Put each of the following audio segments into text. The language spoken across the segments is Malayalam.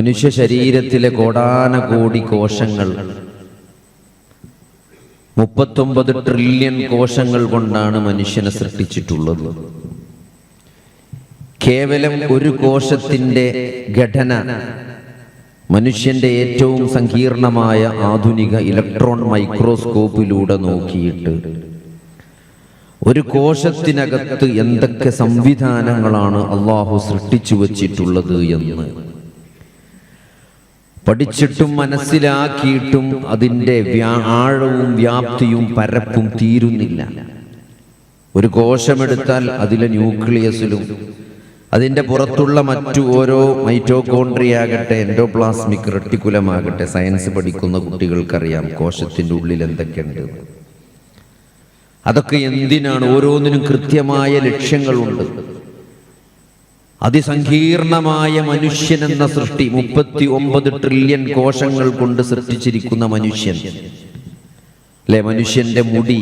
മനുഷ്യ ശരീരത്തിലെ കോടാനകോടി കോശങ്ങൾ 39 ട്രില്യൺ കോശങ്ങൾ കൊണ്ടാണ് മനുഷ്യനെ സൃഷ്ടിച്ചിട്ടുള്ളത്. കേവലം ഒരു കോശത്തിന്റെ ഘടന മനുഷ്യന്റെ ഏറ്റവും സങ്കീർണമായ ആധുനിക ഇലക്ട്രോൺ മൈക്രോസ്കോപ്പിലൂടെ നോക്കിയിട്ട് ഒരു കോശത്തിനകത്ത് എന്തൊക്കെ സംവിധാനങ്ങളാണ് അള്ളാഹു സൃഷ്ടിച്ചു വച്ചിട്ടുള്ളത് എന്ന് പഠിച്ചിട്ടും മനസ്സിലാക്കിയിട്ടും അതിൻ്റെ ആഴവും വ്യാപ്തിയും പരപ്പും തീരുന്നില്ല. ഒരു കോശമെടുത്താൽ അതിലെ ന്യൂക്ലിയസിലും അതിൻ്റെ പുറത്തുള്ള മറ്റു ഓരോ മൈറ്റോകോൺട്രിയാകട്ടെ എൻഡോപ്ലാസ്മിക് റെട്ടിക്കുലമാകട്ടെ, സയൻസ് പഠിക്കുന്ന കുട്ടികൾക്കറിയാം കോശത്തിൻ്റെ ഉള്ളിൽ എന്തൊക്കെയുണ്ട്. അതൊക്കെ എന്തിനാണ്? ഓരോന്നിനും കൃത്യമായ ലക്ഷ്യങ്ങളുണ്ട്. അതിസങ്കീർണമായ മനുഷ്യൻ എന്ന സൃഷ്ടി, 39 ട്രില്യൺ കോശങ്ങൾ കൊണ്ട് സൃഷ്ടിച്ചിരിക്കുന്ന മനുഷ്യൻ അല്ലെ? മനുഷ്യന്റെ മുടി,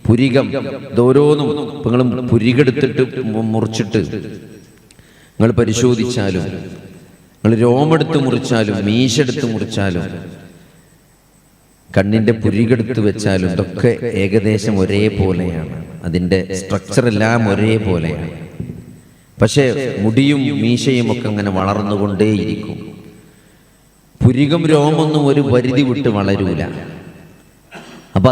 പുരികം, ഇതോരോന്നും നിങ്ങൾ പുരികെടുത്തിട്ട് മുറിച്ചിട്ട് നിങ്ങൾ പരിശോധിച്ചാലും, നിങ്ങൾ രോമെടുത്ത് മുറിച്ചാലും, മീശെടുത്ത് മുറിച്ചാലും, കണ്ണിന്റെ പുരികെടുത്ത് വെച്ചാലും ഇതൊക്കെ ഏകദേശം ഒരേപോലെയാണ്. അതിൻ്റെ സ്ട്രക്ചറെല്ലാം ഒരേപോലെയാണ്. പക്ഷേ മുടിയും മീശയും ഒക്കെ അങ്ങനെ വളർന്നുകൊണ്ടേയിരിക്കും. പുരികം, രോമൊന്നും ഒരു പരിധി വിട്ട് വളരൂല. അപ്പൊ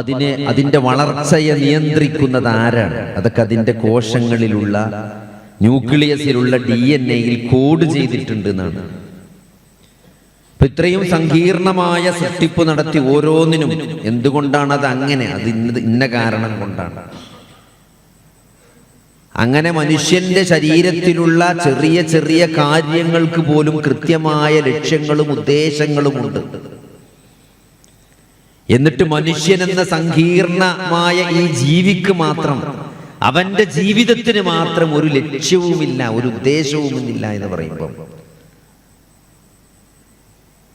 അതിന്റെ വളർച്ചയെ നിയന്ത്രിക്കുന്നത് ആരാണ്? അതൊക്കെ അതിന്റെ കോശങ്ങളിലുള്ള ന്യൂക്ലിയസിലുള്ള DNA-യിൽ കോഡ് ചെയ്തിട്ടുണ്ട് എന്നാണ്. അപ്പൊ ഇത്രയും സങ്കീർണമായ സൃഷ്ടിപ്പ് നടത്തി ഓരോന്നിനും എന്തുകൊണ്ടാണ് അത് അങ്ങനെ? അത് ഇന്ന കാരണം കൊണ്ടാണ്. അങ്ങനെ മനുഷ്യന്റെ ശരീരത്തിലുള്ള ചെറിയ ചെറിയ കാര്യങ്ങൾക്ക് പോലും കൃത്യമായ ലക്ഷ്യങ്ങളും ഉദ്ദേശങ്ങളുമുണ്ട്. എന്നിട്ട് മനുഷ്യൻ എന്ന സങ്കീർണമായ ഈ ജീവിക്ക് മാത്രം, അവന്റെ ജീവിതത്തിന് മാത്രം ഒരു ലക്ഷ്യവുമില്ല, ഒരു ഉദ്ദേശവുമില്ല എന്ന് പറയുമ്പോൾ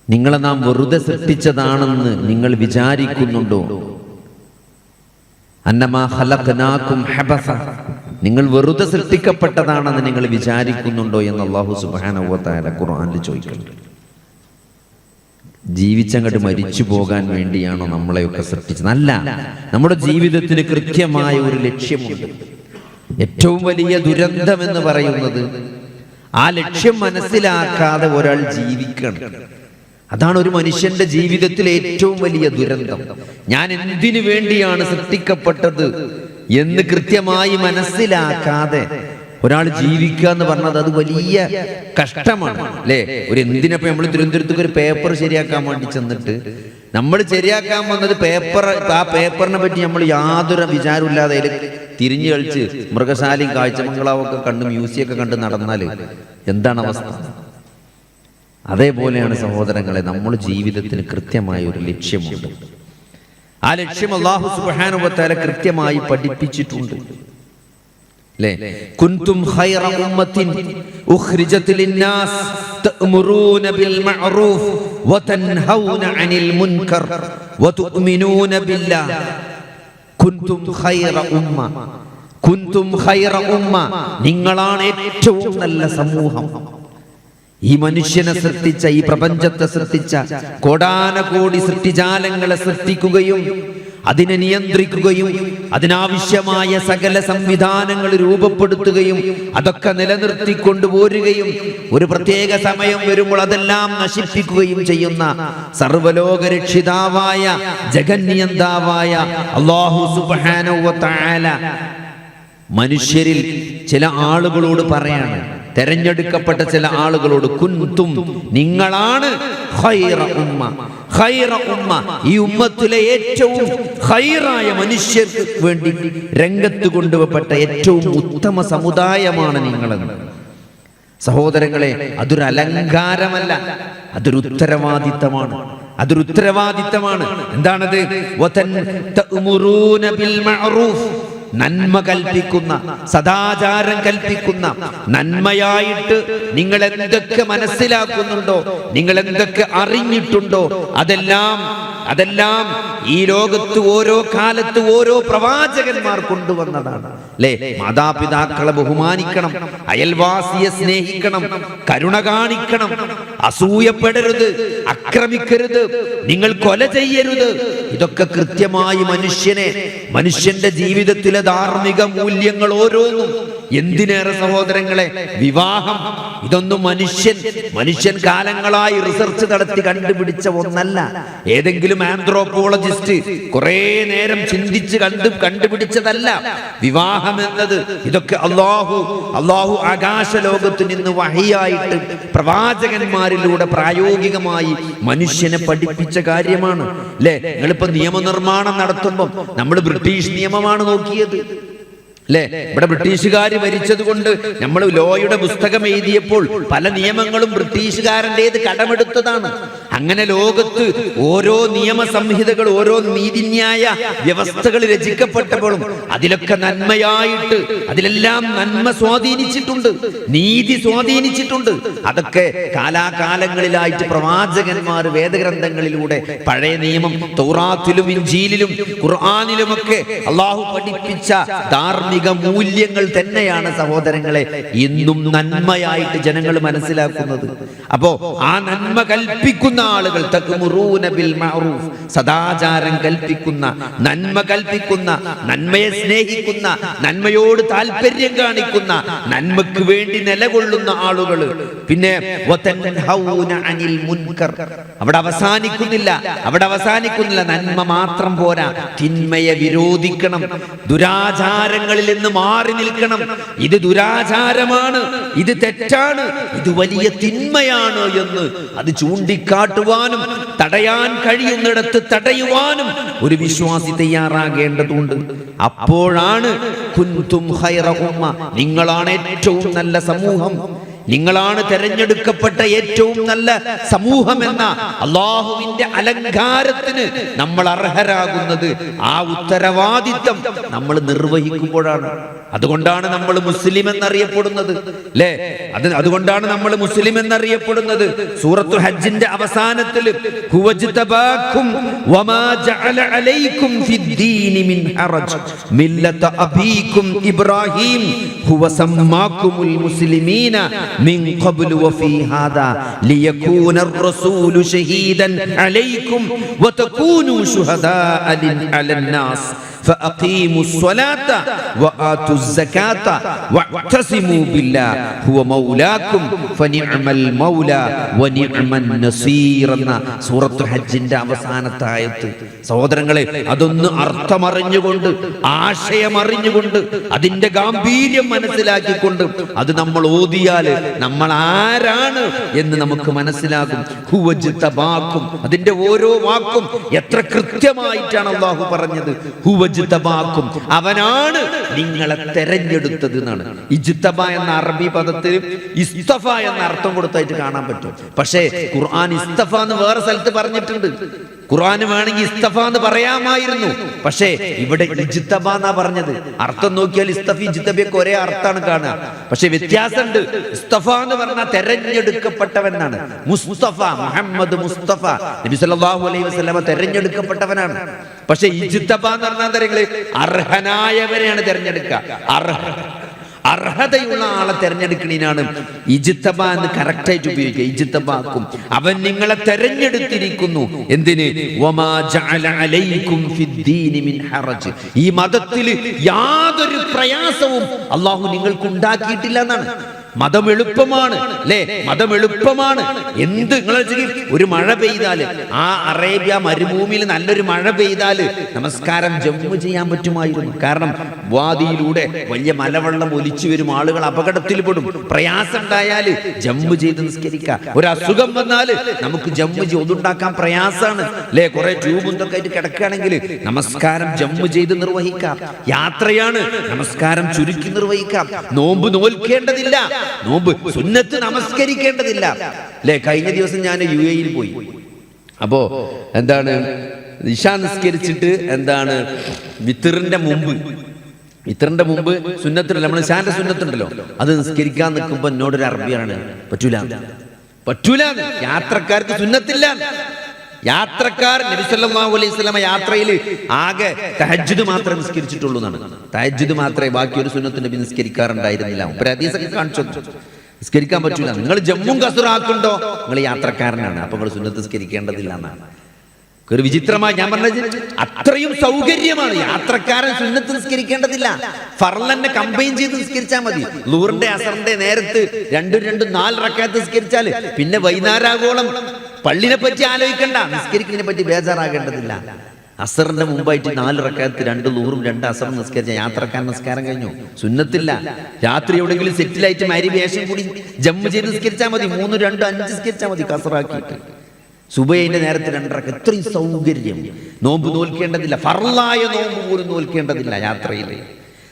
നിങ്ങളെ നാം വെറുതെ സൃഷ്ടിച്ചതാണെന്ന് നിങ്ങൾ വിചാരിക്കുന്നുണ്ടോ? അന്നമാ ഖലഖനാകും ഹബസ, നിങ്ങൾ വെറുതെ സൃഷ്ടിക്കപ്പെട്ടതാണെന്ന് നിങ്ങൾ വിചാരിക്കുന്നുണ്ടോ എന്ന് അല്ലാഹു സുബ്ഹാനഹു വ തആല ഖുർആനിൽ ചോദിക്കുന്നുണ്ട്. ജീവിച്ചങ്ങോട്ട് മരിച്ചു പോകാൻ വേണ്ടിയാണോ നമ്മളെയൊക്കെ സൃഷ്ടിച്ചത്? അല്ല, നമ്മുടെ ജീവിതത്തിന് കൃത്യമായ ഒരു ലക്ഷ്യമുണ്ട്. ഏറ്റവും വലിയ ദുരന്തം എന്ന് പറയുന്നത് ആ ലക്ഷ്യം മനസ്സിലാക്കാതെ ഒരാൾ ജീവിക്കണം. അതാണ് ഒരു മനുഷ്യന്റെ ജീവിതത്തിലെ ഏറ്റവും വലിയ ദുരന്തം. ഞാൻ എന്തിനു വേണ്ടിയാണ് സൃഷ്ടിക്കപ്പെട്ടത് എന്ന് കൃത്യമായി മനസ്സിലാക്കാതെ ഒരാൾ ജീവിക്കുക എന്ന് പറഞ്ഞത് അത് വലിയ കഷ്ടമാണ്, അല്ലേ? ഒരു എന്തിനപ്പോ നമ്മൾ തിരുവനന്തപുരത്തേക്ക് ഒരു പേപ്പർ ശരിയാക്കാൻ വേണ്ടി ചെന്നിട്ട് നമ്മൾ ശരിയാക്കാൻ വന്നത് ആ പേപ്പറിനെ പറ്റി നമ്മൾ യാതൊരു വിചാരമില്ലാതെ അതിൽ തിരിഞ്ഞു കളിച്ച് മൃഗശാലയും കാഴ്ചമംഗളാവൊക്കെ കണ്ട് മ്യൂസിയൊക്കെ കണ്ട് നടന്നാല് എന്താണ് അവസ്ഥ? അതേപോലെയാണ് സഹോദരങ്ങളെ, നമ്മുടെ ജീവിതത്തിന് കൃത്യമായ ഒരു ലക്ഷ്യമുണ്ട്. ആ ലക്ഷ്യം അല്ലാഹു സുബ്ഹാനഹു വ തആല കൃത്യമായി പഠിപ്പിച്ചിട്ടുണ്ട്. കുൻതും ഖൈറ ഉമ്മത്തിൻ ഉഖ്രിജത് ലിന്നാസ് തഅ്മുറൂന ബിൽ മഅറൂഫ് വതൻഹൗന അനിൽ മുൻകർ വതുഅ്മിനൂന ബില്ലാഹ്. കുൻതും ഖൈറ ഉമ്മ, കുൻതും ഖൈറ ഉമ്മ, നിങ്ങളാണ് ഏറ്റവും നല്ല സമൂഹം. ഈ മനുഷ്യനെ സൃഷ്ടിച്ച, ഈ പ്രപഞ്ചത്തെ സൃഷ്ടിച്ച, കോടാനകോടി സൃഷ്ടിജാലങ്ങളെ സൃഷ്ടിക്കുകയും അതിനെ നിയന്ത്രിക്കുകയും അതിനാവശ്യമായ സകല സംവിധാനങ്ങൾ രൂപപ്പെടുത്തുകയും അതൊക്കെ നിലനിർത്തിക്കൊണ്ടുപോരുകയും ഒരു പ്രത്യേക സമയം വരുമ്പോൾ അതെല്ലാം നശിപ്പിക്കുകയും ചെയ്യുന്ന സർവ്വലോക രക്ഷിതാവായ ജഗന്നിയന്താവായ അല്ലാഹു സുബ്ഹാനഹു വ തആല മനുഷ്യരിൽ ചില ആളുകളോട് പറയാണ്, തെരഞ്ഞെടുക്കപ്പെട്ട ചില ആളുകളോട്, കുൻതും, നിങ്ങളാണ് ഖൈറ ഉമ്മ, ഖൈറ ഉമ്മ, ഈ ഉമ്മത്തിലെ ഏറ്റവും ഖൈറായ മനുഷ്യർക്ക് വേണ്ടി രംഗത്ത് കൊണ്ടുവപ്പെട്ട ഏറ്റവും ഉത്തമ സമുദായമാണ് നിങ്ങളെന്ന്. സഹോദരങ്ങളെ, അതൊരു അലങ്കാരമല്ല, അതൊരു ഉത്തരവാദിത്തമാണ്. അതൊരു ഉത്തരവാദിത്തമാണ്. എന്താണത്? തഅ്മുറൂന ബിൽ മഅറൂഫ്, നന്മ കൽപ്പിക്കുന്ന, സദാചാരം കൽപ്പിക്കുന്ന, നന്മയായിട്ട് നിങ്ങൾ എന്തൊക്കെ മനസ്സിലാക്കുന്നുണ്ടോ, നിങ്ങൾ എന്തൊക്കെ അറിഞ്ഞിട്ടുണ്ടോ, അതെല്ലാം ഈ ലോകത്ത് ഓരോ കാലത്ത് ഓരോ പ്രവാചകന്മാർ കൊണ്ടുവന്നതാണ്. അല്ലേ? മാതാപിതാക്കളെ ബഹുമാനിക്കണം, അയൽവാസിയെ സ്നേഹിക്കണം, കരുണ കാണിക്കണം, അസൂയപ്പെടരുത്, ആക്രമിക്കരുത്, നിങ്ങൾ കൊല ചെയ്യരുത്. ഇതൊക്കെ കൃത്യമായി മനുഷ്യന്റെ ജീവിതത്തിലെ ധാർമ്മിക മൂല്യങ്ങൾ ഓരോന്നും. എന്തിനേറെ സഹോദരങ്ങളെ, വിവാഹം ഇതൊന്നും മനുഷ്യൻ കാലങ്ങളായി റിസർച്ച് നടത്തി കണ്ടുപിടിച്ച ഒന്നല്ല. ഏതെങ്കിലും ആന്ത്രോപോളജിസ്റ്റ് കുറെ നേരം ചിന്തിച്ച് കണ്ടുപിടിച്ചതല്ല വിവാഹം എന്നത്. ഇതൊക്കെ അള്ളാഹു ആകാശ ലോകത്ത് നിന്ന് വഹിയായിട്ട് പ്രവാചകന്മാരിലൂടെ പ്രായോഗികമായി മനുഷ്യനെ പഠിപ്പിച്ച കാര്യമാണ്. അല്ലെ? നിങ്ങളിപ്പോ നിയമനിർമ്മാണം നടത്തുമ്പോൾ നമ്മൾ ബ്രിട്ടീഷ് നിയമമാണ് നോക്കിയത്. അല്ലെ? ഇവിടെ ബ്രിട്ടീഷുകാര് ഭരിച്ചത് കൊണ്ട് നമ്മൾ ലോയുടെ പുസ്തകം എഴുതിയപ്പോൾ പല നിയമങ്ങളും ബ്രിട്ടീഷുകാരൻ്റെത് കടമെടുത്തതാണ്. അങ്ങനെ ലോകത്ത് ഓരോ നിയമ സംഹിതകൾ, ഓരോ നീതിന്യായ വ്യവസ്ഥകൾ രചിക്കപ്പെട്ടപ്പോഴും അതിലൊക്കെ നന്മയായിട്ട്, അതിലെല്ലാം നന്മ സ്വാധീനിച്ചിട്ടുണ്ട്, നീതി സ്വാധീനിച്ചിട്ടുണ്ട്. അതൊക്കെ കാലാകാലങ്ങളിലായിട്ട് പ്രവാചകന്മാർ വേദഗ്രന്ഥങ്ങളിലൂടെ, പഴയ നിയമം തൗറാത്തിലും ഇൻജീലിലും ഖുർആനിലുമൊക്കെ അള്ളാഹു പഠിപ്പിച്ച ധാർമ്മിക മൂല്യങ്ങൾ തന്നെയാണ് സഹോദരങ്ങളെ ഇന്നും നന്മയായിട്ട് ജനങ്ങൾ മനസ്സിലാക്കുന്നത്. അപ്പോ ആ നന്മ കൽപ്പിക്കുന്ന ആളുകൾ, തക്മുറൂന ബിൽ മഅറൂഫ്, സദാചാരം കൽപ്പിക്കുന്ന, നന്മ കൽപ്പിക്കുന്ന, നന്മയെ സ്നേഹിക്കുന്ന, നന്മയോട് താല്പര്യം കാണിക്കുന്ന, നന്മക്ക് വേണ്ടി നിലകൊള്ളുന്ന ആളുകൾ. പിന്നെ വതൻഹൗന അനിൽ മുൻകർ, അവിടെ അവസാനിക്കുന്നില്ല. നന്മ മാത്രം പോരാ, തിന്മയെ വിരോധിക്കണം, ദുരാചാരങ്ങളിൽ നിന്ന് മാറി നിൽക്കണം. ഇത് ദുരാചാരമാണ്, ഇത് തെറ്റാണ്, ഇത് വലിയ തിന്മയാണ് എന്ന് അത് ചൂണ്ടിക്കാട്ടുവാനും തടയാൻ കഴിയുന്നിടത്ത് തടയുവാനും ഒരു വിശ്വാസി തയ്യാറാകേണ്ടതുണ്ട്. അപ്പോഴാണ് കുൻതും ഖൈറ ഉമ്മ, നിങ്ങളാണ് ഏറ്റവും നല്ല സമൂഹം, നിങ്ങളാണ് തെരഞ്ഞെടുക്കപ്പെട്ട ഏറ്റവും നല്ല സമൂഹം എന്ന അള്ളാഹുവിന്റെ അലങ്കാരത്തിന് നമ്മൾ അർഹരാകുന്നത് ആ ഉത്തരവാദിത്തം നമ്മൾ നിർവഹിക്കുമ്പോഴാണ്. അതുകൊണ്ടാണ് നമ്മൾ മുസ്ലിം എന്നറിയപ്പെടുന്നത്. അല്ലേ? അതുകൊണ്ടാണ് നമ്മൾ മുസ്ലിം എന്നറിയപ്പെടുന്നത്. സൂറത്തുൽ ഹജ്ജിന്റെ അവസാനത്തിൽ ഹുവജ്തബാകും വമാ ജഅല അലൈക്കും ഫിദ്ദീനി മിൻ ഹറജ് മില്ലത അബീകും ഇബ്രാഹിം ഹുവ സമ്മാകുമുൽ മുസ്ലിമീന മിൻ ഖബ്ലു വഫീ ഹാദാ ലിയകൂന അർ-റസൂലു ഷഹീദൻ അലൈക്കും വതകൂനു ശുഹദാ അലന്നാസ് فأقيموا الصلاة وآتوا الزكاة واعتصموا بالله هو مولاكم فنعم المولى ونعم النصير എന്ന സൂറത്തുൽ ഹജ്ജിന്റെ അവസാനത്തെ ആയത്ത്. സഹോദരങ്ങളെ, അതൊന്ന് അർത്ഥമറിഞ്ഞുകൊണ്ട്, ആശയമറിഞ്ഞുകൊണ്ട്, അതിന്റെ ഗാംഭീര്യം മനസ്സിലാക്കിക്കൊണ്ട് അത് നമ്മൾ ഓതിയാൽ നമ്മൾ ആരാണ് എന്ന് നമുക്ക് മനസ്സിലാകും. ഹുവജ്തബാകും, അതിന്റെ ഓരോ വാക്കും എത്ര കൃത്യമായിട്ടാണ് അല്ലാഹു പറഞ്ഞത്. ഹുവജ്തബാകും, അവനാണ് നിങ്ങളെ തെരഞ്ഞെടുത്തത് എന്നാണ്. ഇജ്തബ എന്ന അറബി പദത്തിന് ഇസ്തഫ എന്ന അർത്ഥം കൊടുത്തായിട്ട് കാണാൻ പറ്റും. പക്ഷേ ഖുർആൻ ഇസ്തഫ എന്ന് വേറെ സ്ഥലത്ത് പറഞ്ഞിട്ടുണ്ട്. ഖുർആന് വേണമെങ്കിൽ ഇസ്തഫ എന്ന് പറയാമായിരുന്നു, പക്ഷേ ഇവിടെ ഇജ്തബ എന്നാ പറഞ്ഞത്. അർത്ഥം നോക്കിയാൽ ഇസ്തഫ ഇജ്തബയൊക്കെ ഒരേ അർത്ഥമാണ് കാണുക, പക്ഷെ വ്യത്യാസമുണ്ട്. ഇസ്തഫ എന്ന് പറഞ്ഞാൽ തെരഞ്ഞെടുക്കപ്പെട്ടവനാണ്. മുസ്തഫ, മുഹമ്മദ് മുസ്തഫ നബി സല്ലല്ലാഹു അലൈഹി വസല്ലമ തെരഞ്ഞെടുക്കപ്പെട്ടവനാണ്. പക്ഷെ ഇജ്തബ എന്ന് പറഞ്ഞാൽ അർഹനായവരെയാണ് തെരഞ്ഞെടുക്കുക. അർഹതയുള്ള ആളെ തെരഞ്ഞെടുക്കണീനാണ് ഇജ്തബ എന്ന് കറക്റ്റായിട്ട് ഉപയോഗിക്കുക. ഇജ്തബാക്കും, അവൻ നിങ്ങളെ തെരഞ്ഞെടുത്തിരിക്കുന്നു. എന്തിന്? വമാ ജഅല അലൈക്കും ഫിദ്ദീനി മിൻ ഹറജ്, ഈ മതത്തിൽ യാതൊരു പ്രയാസവും അല്ലാഹു നിങ്ങൾക്ക് ഉണ്ടാക്കിയിട്ടില്ല എന്നാണ്. മതം എളുപ്പമാണ്, അല്ലേ? മതം എളുപ്പമാണ്. എന്ത് നിങ്ങൾ ഒരു മഴ പെയ്താല്, ആ അറേബ്യ മരുഭൂമിയിൽ നല്ലൊരു മഴ പെയ്താല് നമസ്കാരം ജമ്മു ചെയ്യാൻ പറ്റുമായിരുന്നു. കാരണം വാദിയിലൂടെ വലിയ മലവെള്ളം ഒലിച്ചു വരും, ആളുകൾ അപകടത്തിൽ പെടും. പ്രയാസം ഉണ്ടായാല് ജമ്മു ചെയ്ത് നിസ്കരിക്കാം. ഒരു അസുഖം വന്നാല് നമുക്ക് ജമ്മു ഒതുണ്ടാക്കാൻ പ്രയാസാണ്, അല്ലെ? കുറെ ട്യൂബ് എന്തൊക്കെ ആയിട്ട് കിടക്കുകയാണെങ്കിൽ നമസ്കാരം ജമ്മു ചെയ്ത് നിർവഹിക്കാം. യാത്രയാണ്, നമസ്കാരം ചുരുക്കി നിർവഹിക്കാം. നോമ്പ് നോൽക്കേണ്ടതില്ല, നോമ്പ് സുന്നത്ത് നമസ്കരിക്കേണ്ടതില്ല, അല്ലെ? കഴിഞ്ഞ ദിവസം ഞാൻ UAE പോയി. അപ്പോ എന്താണ്, ഇശാ നിസ്കരിച്ചിട്ട് എന്താണ് വിത്തറിന്റെ മുമ്പ് ഇത്രന്റെ മുമ്പ് സുന്നത്തുണ്ടല്ലോ, നമ്മൾ ശാന്റെ സുന്നത്തുണ്ടല്ലോ, അത് നിസ്കരിക്കാൻ നിൽക്കുമ്പോ എന്നോടൊരു അറബിയാണ് പറ്റൂല പറ്റൂല, യാത്രക്കാർക്ക് സുന്നത്തില്ല. യാത്രക്കാർ നബി സല്ലല്ലാഹു അലൈഹി വസല്ലം യാത്രയിൽ ആകെ തഹജ്ജുദ് മാത്രമേ നിസ്കരിച്ചിട്ടുള്ളൂ എന്നാണ്. തഹജ്ജുദ് മാത്രമേ, ബാക്കി ഒരു സുന്നത്ത് നബി നിസ്കരിക്കാറുണ്ടായിരുന്നില്ല. ഒരു ഹദീസൊക്കെ കാണിച്ചു, നിസ്കരിക്കാൻ പറ്റൂല. നിങ്ങൾ ജമ്മും കസറാക്കുണ്ടോ, നിങ്ങൾ യാത്രക്കാരനാണ്, അപ്പൊ നിങ്ങൾ സുന്നത്ത് നിസ്കരിക്കേണ്ടതില്ല എന്നാണ്. ഒരു വിചിത്രമായി ഞാൻ പറഞ്ഞത്, അത്രയും സൗകര്യമാണ്. യാത്രക്കാരൻ സുന്നത്ത് നിസ്കരിക്കേണ്ടതില്ല, ഫർളന്നെ കമ്പൈൻ ചെയ്ത് നിസ്കരിച്ചാൽ മതി. ളുഹറിന്റെ അസറിന്റെ നേരത്ത് 2-4 റക്അത്ത് നിസ്കരിച്ചാൽ പിന്നെ വൈകുന്നേരാഗോളം പള്ളിനെ പറ്റി ആലോചിക്കണ്ട, നിസ്കരിക്കുന്നതിനെ പറ്റി ബേജാറാകേണ്ടതില്ല. അസറിന്റെ മുമ്പായിട്ട് 4 റക്അത്ത് 2 ളുഹറും 2 അസറും നിസ്കരിച്ച യാത്രക്കാരൻ നിസ്കാരം കഴിഞ്ഞു, സുന്നത്തില്ല. രാത്രി എവിടെയെങ്കിലും സെറ്റിലായിട്ട് മരിവേഷം കൂടി ജമ്മു ചെയ്ത് നിസ്കരിച്ചാൽ മതി, 3, 2, 5 നിസ്കരിച്ചാൽ മതി കസറാക്കിയിട്ട്. സുബൈന്റെ നേരത്തെ 2 റക്അത്ത്, ഇത്രയും സൗകര്യം. നോമ്പ് നോൽക്കേണ്ടതില്ല, ഫർളായ നോമ്പ് പോലും നോൽക്കേണ്ടതില്ല യാത്രയില്.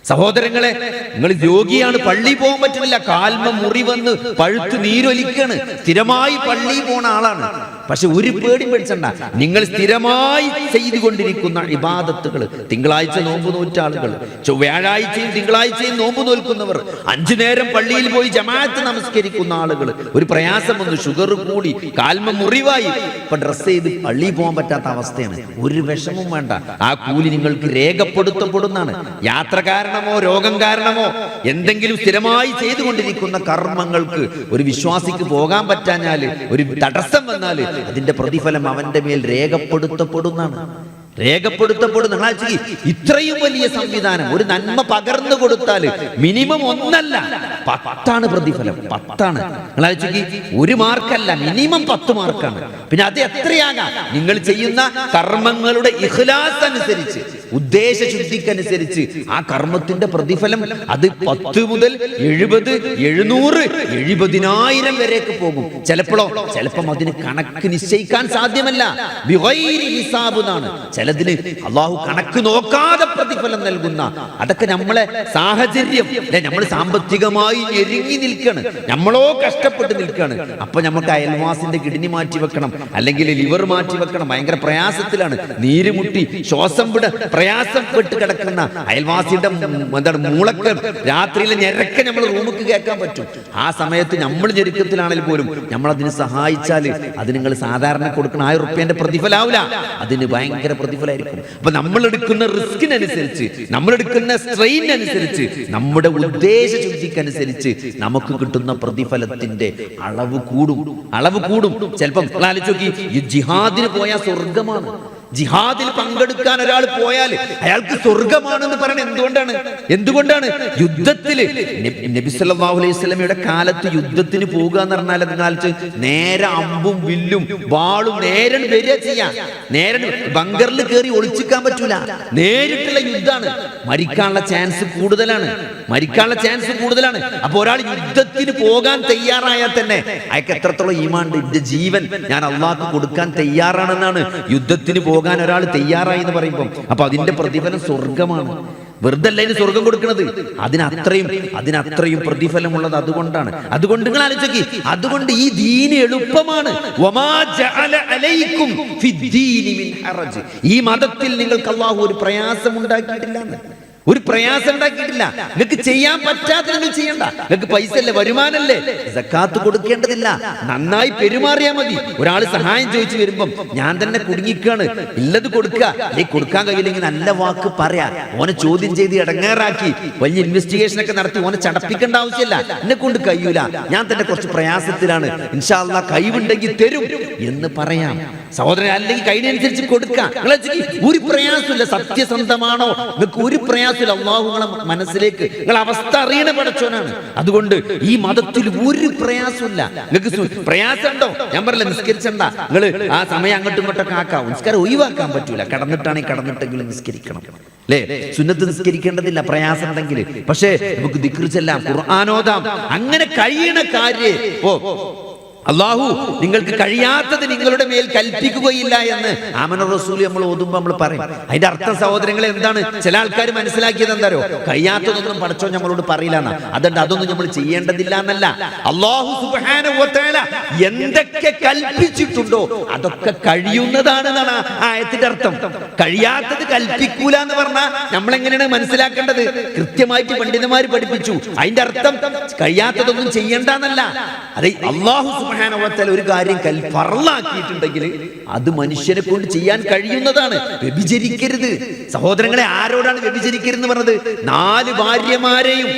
സഹോദരങ്ങളെ, നിങ്ങൾ രോഗിയാണ്, പള്ളി പോകാൻ പറ്റുന്നില്ല, കാൽമ മുറി വന്ന് പഴുത്ത് നീരൊലിക്കാണ്, സ്ഥിരമായി പള്ളി പോണ ആളാണ്. പക്ഷെ ഒരു പേടി പേടിച്ചണ്ട, നിങ്ങൾ സ്ഥിരമായി ചെയ്തുകൊണ്ടിരിക്കുന്ന ഇബാദത്തുകൾ, തിങ്കളാഴ്ച നോമ്പ് നോറ്റ ആളുകൾ, വ്യാഴാഴ്ചയും തിങ്കളാഴ്ചയും നോമ്പ് നോൽക്കുന്നവർ, 5 നേരം പള്ളിയിൽ പോയി ജമാഅത്ത് നമസ്കരിക്കുന്ന ആളുകൾ, ഒരു പ്രയാസം വന്നു, ഷുഗർ കൂടി, കാൽമ മുറിവായി, ഇപ്പൊ ഡ്രസ് ചെയ്ത് പള്ളിയിൽ പോകാൻ പറ്റാത്ത അവസ്ഥയാണ്. ഒരു വിഷമവും വേണ്ട, ആ കൂലി നിങ്ങൾക്ക് രേഖപ്പെടുത്തപ്പെടുന്നതാണ്. യാത്രക്കാരനമോ രോഗം കാരണമോ എന്തെങ്കിലും സ്ഥിരമായി ചെയ്തുകൊണ്ടിരിക്കുന്ന കർമ്മങ്ങൾക്ക് ഒരു വിശ്വാസിക്ക് പോകാൻ പറ്റാഞ്ഞാല്, ഒരു തടസ്സം വന്നാല്, അതിന്റെ പ്രതിഫലം അവന്റെ മേൽ രേഖപ്പെടുത്തപ്പെടുന്നതാണ്. ഇത്രയും വലിയ സംവിധാനം, ഒരു നന്മ പകർന്നു കൊടുത്താൽ മിനിമം 1 10 പ്രതിഫലം, 10. ഒരു മാർക്കല്ല, മിനിമം 10 മാർക്കാണ്. പിന്നെ അത് എത്രയാകാം, നിങ്ങൾ ചെയ്യുന്ന കർമ്മങ്ങളുടെ ഇഖ്ലാസ് അനുസരിച്ച്, ഉദ്ദേശ ശുദ്ധിക്കനുസരിച്ച് ആ കർമ്മത്തിന്റെ പ്രതിഫലം അത് 10 മുതൽ 70, 700, 70,000 വരേക്ക് പോകും. ചിലപ്പം അതിന് കണക്ക് നിശ്ചയിക്കാൻ സാധ്യമല്ല. ബിഗൈരി ഹിസാബ് എന്നാണ്. ചിലതിന് അള്ളാഹു കണക്ക് നോക്കാതെ പ്രതിഫലം നൽകുന്ന, അതൊക്കെ നമ്മളെ സാഹചര്യം, നമ്മൾ സാമ്പത്തികമായി ഞെരുങ്ങി നിൽക്കാണ്, നമ്മളോ കഷ്ടപ്പെട്ട് നിൽക്കാണ്. അപ്പൊ നമുക്ക് അയൽവാസിന്റെ കിഡ്നി മാറ്റി വെക്കണം, അല്ലെങ്കിൽ ലിവർ മാറ്റി വെക്കണം, ഭയങ്കര പ്രയാസത്തിലാണ്, നീരുമുട്ടി ശ്വാസം വിട പ്രയാസപ്പെട്ട് കിടക്കുന്ന അയൽവാസിയുടെ മൂളക്ക് രാത്രിയിലെ ഞെരക്ക നമ്മൾ റൂമിക്ക് കേൾക്കാൻ പറ്റും. ആ സമയത്ത് നമ്മൾ ഞെരുക്കത്തിലാണെങ്കിൽ പോലും നമ്മൾ അതിന് സഹായിച്ചാൽ അത് നിങ്ങൾ സാധാരണ കൊടുക്കുന്ന 1000 റുപ്യന്റെ പ്രതിഫലാവില്ല, അതിന് ഭയങ്കര പ്രതിഫലമായിരിക്കും. അപ്പൊ നമ്മൾ എടുക്കുന്ന റിസ്കിനനുസരിച്ച്, നമ്മൾ എടുക്കുന്ന സ്ട്രെയിനനുസരിച്ച്, നമ്മുടെ ഉദ്ദേശ ശുദ്ധിക്കനുസരിച്ച് നമുക്ക് കിട്ടുന്ന പ്രതിഫലത്തിന്റെ അളവ് കൂടും. ചിലപ്പം ആലോചിച്ച് നോക്കി, ഈ ജിഹാദിന് പോയാൽ സ്വർഗമാണ്. ജിഹാദിൽ പങ്കെടുക്കാൻ ഒരാൾ പോയാൽ അയാൾക്ക് സ്വർഗമാണെന്ന് പറയുന്നത് എന്തുകൊണ്ടാണ്? യുദ്ധത്തില് നബി സല്ലല്ലാഹു അലൈഹി വസല്ലമയുടെ കാലത്ത് യുദ്ധത്തിന് പോകുക എന്ന് പറഞ്ഞാൽ കാലത്ത് നേരെ അമ്പും വില്ലും വാളും നേരെ വരിക ചെയ്യാം. നേരെ ബങ്കറിൽ കയറി ഒളിച്ചിക്കാൻ പറ്റൂല, നേരിട്ടുള്ള യുദ്ധമാണ്. മരിക്കാനുള്ള ചാൻസ് കൂടുതലാണ്. അപ്പൊ ഒരാൾ യുദ്ധത്തിന് പോകാൻ തയ്യാറായാൽ തന്നെ അയാൾക്ക് എത്രത്തോളം ഈമാൻ, എന്റെ ജീവൻ ഞാൻ അള്ളാഹ്ക്ക് കൊടുക്കാൻ തയ്യാറാണെന്നാണ് യുദ്ധത്തിന് പോകാൻ ഒരാൾ തയ്യാറായി എന്ന് പറയുമ്പോൾ. അപ്പൊ അതിന്റെ പ്രതിഫലം സ്വർഗമാണ്. വെറുതെ അല്ല ഇതിന് സ്വർഗം കൊടുക്കുന്നത്, അതിനത്രയും പ്രതിഫലമുള്ളത്. അതുകൊണ്ട് നിങ്ങൾ ആലോചിക്കി, അതുകൊണ്ട് ഈ ദീന് എളുപ്പമാണ്. ഈ മതത്തിൽ നിങ്ങൾക്ക് അല്ലാഹു ഒരു പ്രയാസം ഉണ്ടാക്കിയിട്ടില്ല. നിങ്ങൾക്ക് ചെയ്യാൻ പറ്റാത്ത നിങ്ങൾ ചെയ്യണ്ട. നിങ്ങൾക്ക് പൈസ അല്ലേ, വരുമാനല്ലേ, സക്കാത്ത് കൊടുക്കേണ്ടതില്ല. നന്നായി പെരുമാറിയാൽ മതി. ഒരാൾ സഹായം ചോദിച്ചു വരുമ്പം ഞാൻ തന്നെ കുടുങ്ങിക്കാണ്, ഇല്ലത് കൊടുക്കുക. കൊടുക്കാൻ കഴിയില്ലെങ്കിൽ നല്ല വാക്ക് പറയാ. ഓനെ ചോദ്യം ചെയ്ത് ഇടങ്ങേറാക്കി വലിയ ഇൻവെസ്റ്റിഗേഷൻ ഒക്കെ നടത്തി ഓനെ ചടപ്പിക്കേണ്ട ആവശ്യമില്ല. എന്നെ കൊണ്ട് കഴിയൂല, ഞാൻ തന്നെ കുറച്ച് പ്രയാസത്തിലാണ്, ഇൻഷാ അല്ലാഹ് കഴിവുണ്ടെങ്കിൽ തരും എന്ന് പറയാം. സഹോദരൻ, അല്ലെങ്കിൽ കഴിവിനനുസരിച്ച് കൊടുക്കാം. ഒരു പ്രയാസമില്ല. സത്യസന്ധമാണോ, നിങ്ങൾക്ക് ഒരു പ്രയാസം അല്ലാഹു നിങ്ങളുടെ മനസ്സിലേക്ക്, നിങ്ങൾ അവസ്ഥ അറിയണ പടച്ചോനാണ്. അതുകൊണ്ട് ഈ മതത്തിൽ ഒരു പ്രയാസമില്ല. നിങ്ങൾക്ക് പ്രയാസം ഉണ്ടോ, ഞാൻ പറയില്ല നിസ്കരിച്ചണ്ട, നിങ്ങൾ ആ സമയം അങ്ങോട്ടും ഇങ്ങോട്ടൊക്കെ ആക്കാം. നിസ്കാരം ഒഴിവാക്കാൻ പറ്റൂല. കടന്നിട്ടെങ്കിലും നിസ്കരിക്കണം, അല്ലേ? സുന്നത്ത് നിസ്കരിക്കേണ്ടതില്ല പ്രയാസം ഉണ്ടെങ്കിൽ. പക്ഷേ നമുക്ക് ദിക്ർ ചെല്ലാം, ഖുർആൻ ഓതാം, അങ്ങനെ കഴിയണ കാര്യം അള്ളാഹു നിങ്ങൾക്ക് കഴിയാത്തത് നിങ്ങളുടെ മേൽ കൽപ്പിക്കുകയില്ല എന്ന് ആമന റസൂൽ നമ്മൾ ഓതുമ്പോൾ നമ്മൾ പറയും. അതിന്റെ അർത്ഥം സഹോദരങ്ങളെ എന്താണ്? ചില ആൾക്കാർ മനസ്സിലാക്കിയത് എന്താരോ, കഴിയാത്തതൊന്നും പടച്ചോൻ നമ്മളോട് പറയില്ല എന്നാ. അതുകൊണ്ട് അതൊന്നും നമ്മൾ ചെയ്യേണ്ടതില്ല എന്നല്ല. അള്ളാഹു സുബ്ഹാനഹു വ തആല എന്തൊക്കെ കൽപ്പിച്ചിട്ടുണ്ടോ അതൊക്കെ കഴിയുന്നതാണെന്നാണ് ആ ആയത്തിന്റെ അർത്ഥം. കഴിയാത്തത് കൽപ്പിക്കൂല എന്ന് പറഞ്ഞാൽ നമ്മൾ എങ്ങനെയാണ് മനസ്സിലാക്കേണ്ടത്? കൃത്യമായിട്ട് പണ്ഡിതന്മാർ പഠിപ്പിച്ചു. അതിന്റെ അർത്ഥം കഴിയാത്തതൊന്നും ചെയ്യണ്ടെന്നല്ല. അതെ, അള്ളാഹു സുബ്ഹാനഹു വ തആല ഒരു കാര്യം ഫർളാക്കിയിട്ടുണ്ടെങ്കിൽ അത് മനുഷ്യനെ കൊണ്ട് ചെയ്യാൻ കഴിയുന്നതാണ്. വ്യഭിചരിക്കരുത്. സഹോദരങ്ങളെ, ആരോടാണ് വ്യഭിചരിക്കരുതെന്ന് പറഞ്ഞത്? 4 ഭാര്യമാരെയും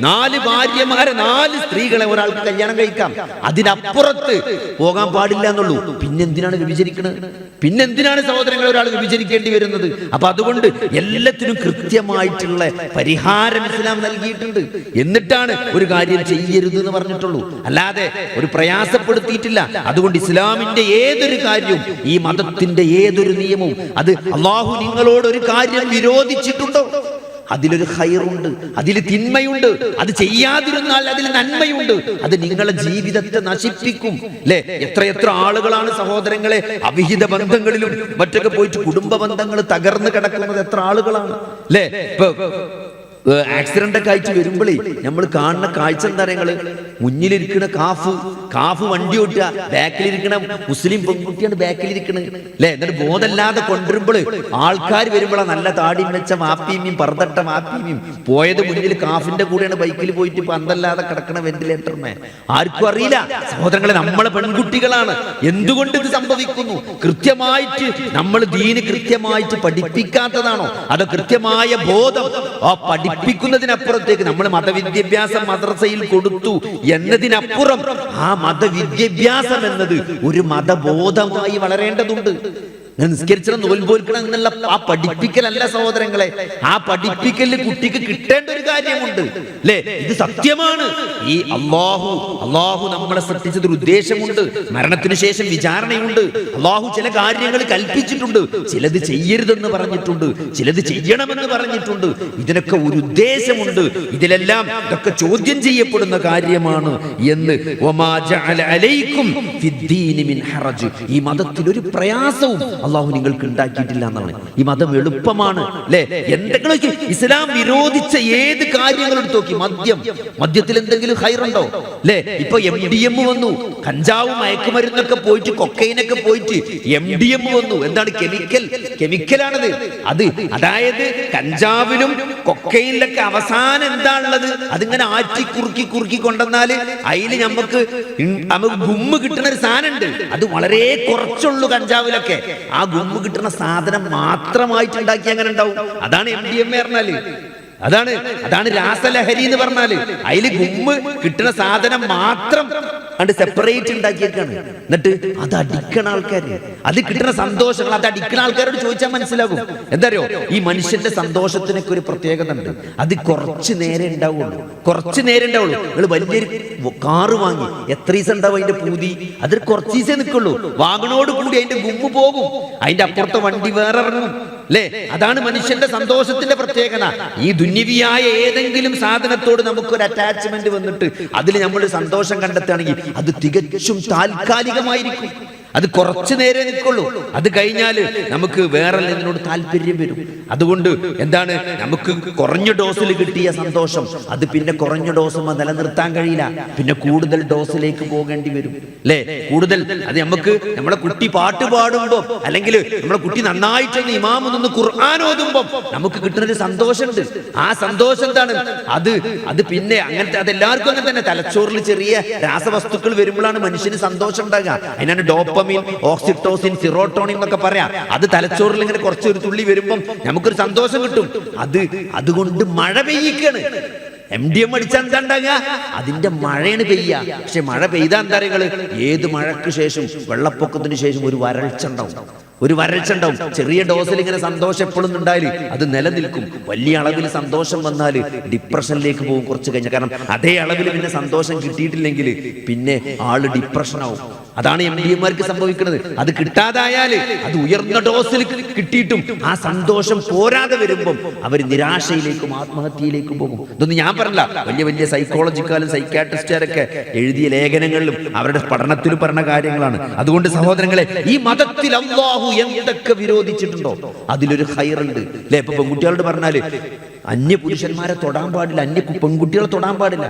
4 സ്ത്രീകളെ ഒരാൾക്ക് കല്യാണം കഴിക്കാം. അതിനപ്പുറത്ത് പോകാൻ പാടില്ല എന്നുള്ളൂ. പിന്നെന്തിനാണ് വ്യഭിചരിക്കുന്നത്? പിന്നെന്തിനാണ് സഹോദരങ്ങളെ ഒരാൾ വ്യഭിചരിക്കേണ്ടി വരുന്നത്? അപ്പൊ അതുകൊണ്ട് എല്ലാത്തിനും കൃത്യമായിട്ടുള്ള പരിഹാരം ഇസ്ലാം നൽകിയിട്ടുണ്ട്. എന്നിട്ടാണ് ഒരു കാര്യം ചെയ്യരുത് എന്ന് പറഞ്ഞിട്ടുള്ളൂ, അല്ലാതെ ഒരു പ്രയാസപ്പെടുത്തിയിട്ടില്ല. അതുകൊണ്ട് ഇസ്ലാമിന്റെ ഏതൊരു കാര്യവും, ഈ മതത്തിന്റെ ഏതൊരു നിയമവും, അത് അള്ളാഹു നിങ്ങളോട് ഒരു കാര്യം വിരോധിച്ചിട്ടുണ്ടോ അതിലൊരു ഖൈറുണ്ട്, അതിൽ തിന്മയുണ്ട്. അത് ചെയ്യാതിരുന്നാൽ അതിൽ നന്മയുണ്ട്. അത് നിങ്ങളെ ജീവിതത്തെ നശിപ്പിക്കും. അല്ലെ, എത്ര ആളുകളാണ് സഹോദരങ്ങളെ അവിഹിത ബന്ധങ്ങളിലും മറ്റൊക്കെ പോയിട്ട് കുടുംബ ബന്ധങ്ങൾ തകർന്നു കിടക്കുന്നത്? എത്ര ആളുകളാണ് അല്ലെ? ഇപ്പൊ ആക്സിഡന്റ് ഒക്കെ ആയിട്ട് വരുമ്പോഴേ നമ്മൾ കാണുന്ന കാഴ്ച എന്താ പറയുക? മുന്നിലിരിക്കണ കാഫ് വണ്ടി ഓട്ടുക, ബാക്കിലിരിക്കണ മുസ്ലിം പെൺകുട്ടിയാണ് ബാക്കിലിരിക്കണത് അല്ലെ. എന്നിട്ട് ബോധമല്ലാതെ കൊണ്ടുവരുമ്പോൾ ആൾക്കാർ വരുമ്പോഴാണ് നല്ല താടിയും വെച്ച മാപ്പിയും പറതട്ട മാപ്പിയും പോയത് മുന്നിൽ കാഫിന്റെ കൂടെയാണ് ബൈക്കിൽ പോയിട്ട് പന്തല്ലാതെ കിടക്കണ വെന്റിലേറ്ററിനെ. ആർക്കും അറിയില്ല സഹോദരങ്ങളെ, നമ്മളെ പെൺകുട്ടികളാണ്. എന്തുകൊണ്ട് ഇത് സംഭവിക്കുന്നു? കൃത്യമായിട്ട് നമ്മൾ ദീന് കൃത്യമായിട്ട് പഠിപ്പിക്കാത്തതാണോ? അതോ കൃത്യമായ ബോധം പഠിപ്പിക്കുന്നതിനപ്പുറത്തേക്ക് നമ്മൾ മതവിദ്യാഭ്യാസം മദ്രസയിൽ കൊടുത്തു എന്നതിനപ്പുറം ആ മതവിദ്യാഭ്യാസം എന്നത് ഒരു മതബോധമായി വളരേണ്ടതുണ്ട്. നിസ്കരിക്കണം, നോൽപോൽക്കണം എന്നുള്ള ആ പഠിപ്പിക്കലല്ല സഹോദരങ്ങളെ. ആ പഠിപ്പിക്കലിൽ കുട്ടിക്ക് കിട്ടേണ്ട ഒരു കാര്യമുണ്ട് അല്ലെ. ഇത് സത്യമാണ്. ഈ അള്ളാഹു നമ്മളെ സൃഷ്ടിച്ചത് ഒരു ഉദ്ദേശമുണ്ട്. മരണത്തിന് ശേഷം വിചാരണയുണ്ട്. അള്ളാഹു ചില കാര്യങ്ങൾ കൽപ്പിച്ചിട്ടുണ്ട്, ചിലത് ചെയ്യരുതെന്ന് പറഞ്ഞിട്ടുണ്ട്, ചിലത് ചെയ്യണമെന്ന് പറഞ്ഞിട്ടുണ്ട്. ഇതിനൊക്കെ ഒരു ഉദ്ദേശമുണ്ട്. ഇതിലെല്ലാം ഇതൊക്കെ ചോദ്യം ചെയ്യപ്പെടുന്ന കാര്യമാണ് എന്ന്. ഈ മതത്തിൽ ഒരു പ്രയാസവും അള്ളാഹു നിങ്ങൾക്ക് ഉണ്ടാക്കിയിട്ടില്ല എന്നാണ്. ഈ മതം എളുപ്പമാണ് അല്ലെ. എന്തെങ്കിലും ഇസ്ലാം വിരോധിച്ച ഏത് കാര്യങ്ങൾ എടുത്ത് നോക്കി, മദ്യത്തിൽ എന്തെങ്കിലും ഹൈറുണ്ടോ അല്ലെ? ഇപ്പൊ MDM വന്നു, കഞ്ചാവ് മയക്കുമരുന്നൊക്കെ പോയിട്ട് കൊക്കൈനൊക്കെ പോയിട്ട് MDM വന്നു. എന്താണ്? കെമിക്കലാണത്. അതായത് കഞ്ചാവിലും കൊക്കൈനിലൊക്കെ അവസാനം എന്താണുള്ളത്? അതിങ്ങനെ ആറ്റി കുറുക്കി കൊണ്ടുവന്നാല് അതിൽ നമുക്ക് ഗുമ്മ് കിട്ടുന്ന ഒരു സാധനം ഉണ്ട്. അത് വളരെ കുറച്ചുള്ളൂ കഞ്ചാവിലൊക്കെ. ആ ഗുമ്മ് കിട്ടുന്ന സാധനം മാത്രമായിട്ട് ഉണ്ടാക്കി അങ്ങനെ ഉണ്ടാവും. അതാണ് MDMA പറഞ്ഞാല്. അതാണ് രാസലഹരി എന്ന് പറഞ്ഞാല്. അതിൽ ഗുമ്മ് കിട്ടുന്ന സാധനം മാത്രം അത് സെപ്പറേറ്റ് ഉണ്ടാക്കിയേക്കാണ്. എന്നിട്ട് അത് അടിക്കണ ആൾക്കാര്, അത് കിട്ടുന്ന സന്തോഷങ്ങൾ അത് അടിക്കണ ആൾക്കാരോട് ചോദിച്ചാൽ മനസ്സിലാകും. എന്താറിയോ, ഈ മനുഷ്യന്റെ സന്തോഷത്തിനൊക്കെ ഒരു പ്രത്യേകത ഉണ്ട്. അത് കുറച്ചു നേരം ഉണ്ടാവുള്ളൂ. നിങ്ങൾ വലിയൊരു കാറ് വാങ്ങി എത്ര ദിവസം ഉണ്ടാവും അതിന്റെ പൂതി? അതിൽ കുറച്ച് ദിവസം നിൽക്കുള്ളൂ. വാങ്ങണോട് കൂടി അതിന്റെ ഗുമ്മ് പോകും. അതിന്റെ അപ്പുറത്തെ വണ്ടി വേറെ ഇറങ്ങും അല്ലേ. അതാണ് മനുഷ്യന്റെ സന്തോഷത്തിന്റെ പ്രത്യേകത. ഈ ദുന്യവിയായ ഏതെങ്കിലും സാധനത്തോട് നമുക്കൊരു അറ്റാച്ച്മെന്റ് വന്നിട്ട് അതിൽ നമ്മൾ സന്തോഷം കണ്ടെത്തുകയാണെങ്കിൽ അത് തികച്ചും താൽക്കാലികമായിരിക്കും. അത് കുറച്ചു നേരെ നിൽക്കുള്ളൂ. അത് കഴിഞ്ഞാൽ നമുക്ക് വേറെ ഇതിനോട് താല്പര്യം വരും. അതുകൊണ്ട് എന്താണ്, നമുക്ക് കുറഞ്ഞ ഡോസിൽ കിട്ടിയ സന്തോഷം അത് പിന്നെ കുറഞ്ഞ ഡോസ് നിലനിർത്താൻ കഴിയില്ല. പിന്നെ കൂടുതൽ ഡോസിലേക്ക് പോകേണ്ടി വരും അല്ലേ. കൂടുതൽ അത് നമുക്ക് നമ്മളെ കുട്ടി പാട്ട് പാടുമ്പോ, അല്ലെങ്കിൽ നമ്മളെ കുട്ടി നന്നായിട്ടൊന്ന് ഇമാമ് നിന്ന് ഖുർആൻ ഓതുമ്പോ നമുക്ക് കിട്ടുന്നൊരു സന്തോഷമുണ്ട്. ആ സന്തോഷം എന്താണ്? അത് പിന്നെ അങ്ങനത്തെ അതെല്ലാവർക്കും അങ്ങനെ തന്നെ. തലച്ചോറിൽ ചെറിയ രാസവസ്തുക്കൾ വരുമ്പോഴാണ് മനുഷ്യന് സന്തോഷം ഉണ്ടാകുക. അതിനാണ് ഡോപ്പമിൻ, ഓക്സിറ്റോസിൻ, സിറോട്ടോണിൻ എന്നൊക്കെ പറയാം. അത് തലച്ചോറിൽ ഇങ്ങനെ കുറച്ചൊരു തുള്ളി വരുമ്പം നമുക്കൊരു സന്തോഷം കിട്ടും. അതുകൊണ്ട് മഴ പെയ്യിക്കാണ്. MDM അടിച്ചാൽ എന്താ ഉണ്ടാകുക? അതിന്റെ മഴയാണ് പെയ്യുക. പക്ഷെ മഴ പെയ്താൽ എന്താ പറയുക? ഏത് മഴയ്ക്ക് ശേഷം, വെള്ളപ്പൊക്കത്തിന് ശേഷം ഒരു വരൾച്ച ഉണ്ടാവും. ഒരു വരൾച്ച ഉണ്ടാവും. ചെറിയ ഡോസിൽ ഇങ്ങനെ സന്തോഷം എപ്പോഴും ഉണ്ടായാൽ അത് നിലനിൽക്കും. വലിയ അളവിൽ സന്തോഷം വന്നാൽ ഡിപ്രഷനിലേക്ക് പോകും കുറച്ച് കഴിഞ്ഞാൽ. കാരണം അതേ അളവിൽ പിന്നെ സന്തോഷം കിട്ടിയിട്ടില്ലെങ്കിൽ പിന്നെ ആള് ഡിപ്രഷനാവും. അതാണ് MD-മാർക്ക് സംഭവിക്കുന്നത്. അത് കിട്ടാതായാൽ, അത് ഉയർന്ന ഡോസിൽ കിട്ടിയിട്ടും ആ സന്തോഷം പോരാതെ വരുമ്പം അവർ നിരാശയിലേക്കും ആത്മഹത്യയിലേക്കും പോകും. ഇതൊന്നും ഞാൻ പറഞ്ഞില്ല, വലിയ വലിയ സൈക്കോളജിക്കാരും സൈക്യാട്രിസ്റ്റുകാരൊക്കെ എഴുതിയ ലേഖനങ്ങളിലും അവരുടെ പഠനത്തിലും പറഞ്ഞ കാര്യങ്ങളാണ്. അതുകൊണ്ട് സഹോദരങ്ങളെ, ഈ മതത്തിൽ അല്ലാഹു എന്തൊക്കെ വിരോധിച്ചിട്ടുണ്ടോ അതിലൊരു ഖൈറുണ്ട് അല്ലെ? ഇപ്പൊ പെൺകുട്ടികളോട് പറഞ്ഞാല് അന്യ പുരുഷന്മാരെ തൊടാൻ പാടില്ല, അന്യ പെൺകുട്ടികളെ തൊടാൻ പാടില്ല.